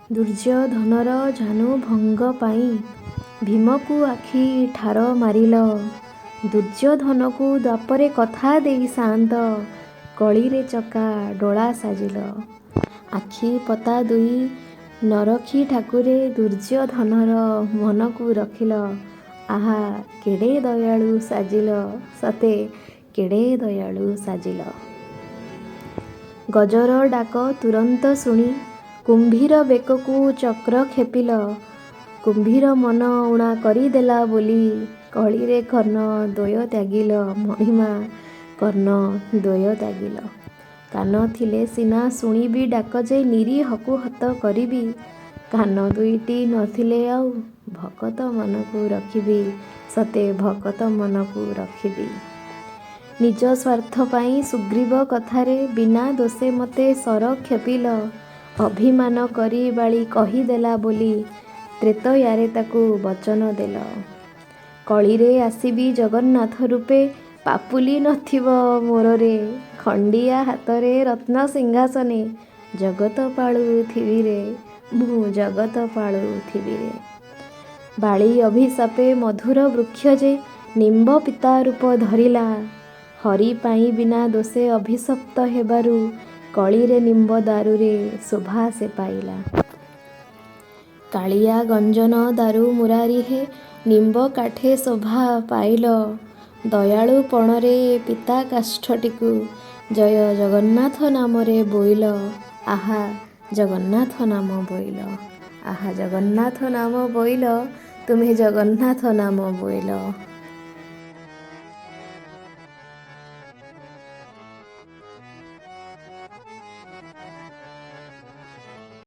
ଦୁର୍ଯ୍ୟୋଧନର ଝାନୁ ଭଙ୍ଗ ପାଇଁ ଭୀମକୁ ଆଖି ଠାର ମାରିଲ। ଦୁର୍ଯ୍ୟୋଧନକୁ ଦ୍ୱାପରେ କଥା ଦେଇ ସାଆନ୍ତ, କଳିରେ ଚକା ଡୋଳା ସାଜିଲ। ଆଖି ପତା ଦୁଇ ନରଖି ଠାକୁରେ ଦୁର୍ଯ୍ୟୋଧନର ମନକୁ ରଖିଲ। ଆହା କେଡ଼େ ଦୟାଳୁ ସାଜିଲ, ସତେ କେଡ଼େ ଦୟାଳୁ ସାଜିଲ। ଗଜର ଡାକ ତୁରନ୍ତ ଶୁଣି କୁମ୍ଭୀର ବେକକୁ ଚକ୍ର ଖେପିଲ। କୁମ୍ଭୀର ମନ ଊଣା କରିଦେଲା ବୋଲି କଳିରେ କର୍ଣ୍ଣ ଦ୍ୱୟ ତ୍ୟାଗିଲ। ମଣିମା କର୍ଣ୍ଣ ଦ୍ୱୟ ତ୍ୟାଗିଲ। କାନ ଥିଲେ ସିନା ଶୁଣିବି ଡାକ ଯେ ନିରୀହକୁ ହତ କରିବି। କାନ ଦୁଇଟି ନଥିଲେ ଆଉ ଭକତ ମନକୁ ରଖିବି, ସତେ ଭକତ ମନକୁ ରଖିବି। ନିଜ ସ୍ୱାର୍ଥ ପାଇଁ ସୁଗ୍ରୀବ କଥାରେ ବିନା ଦୋଷେ ମୋତେ ଶର ଖେପିଲ। ଅଭିମାନ କରି ବାଳି କହିଦେଲା ବୋଲି ତ୍ରେତୟାରେ ତାକୁ ବଚନ ଦେଲ। କଳିରେ ଆସିବି ଜଗନ୍ନାଥ ରୂପେ, ପାପୁଲି ନଥିବ ମୋରରେ। ଖଣ୍ଡିଆ ହାତରେ ରତ୍ନ ସିଂହାସନେ ଜଗତ ପାଳୁଥିବିରେ, ମୁଁ ଜଗତ ପାଳୁଥିବିରେ। ବାଳି ଅଭିଶାପେ ମଧୁର ବୃକ୍ଷ ଯେ ନିମ୍ବ ପିତା ରୂପ ଧରିଲା। ହରି ପାଇଁ ବିନା ଦୋଷେ ଅଭିଶପ୍ତ ହେବାରୁ କଳିରେ ନିମ୍ବ ଦାରୁରେ ଶୋଭା ସେ ପାଇଲା। କାଳିଆ ଗଞ୍ଜନ ଦାରୁ ମୁରାରି ହେ, ନିମ୍ବ କାଠେ ଶୋଭା ପାଇଲ। ଦୟାଳୁ ପଣରେ ପିତା କାଷ୍ଠଟିକୁ ଜୟ ଜଗନ୍ନାଥ ନାମରେ ବୋଇଲ। ଆହା ଜଗନ୍ନାଥ ନାମ ବୋଇଲ, ଆହା ଜଗନ୍ନାଥ ନାମ ବୋଇଲ, ତୁମେ ଜଗନ୍ନାଥ ନାମ ବୋଇଲ।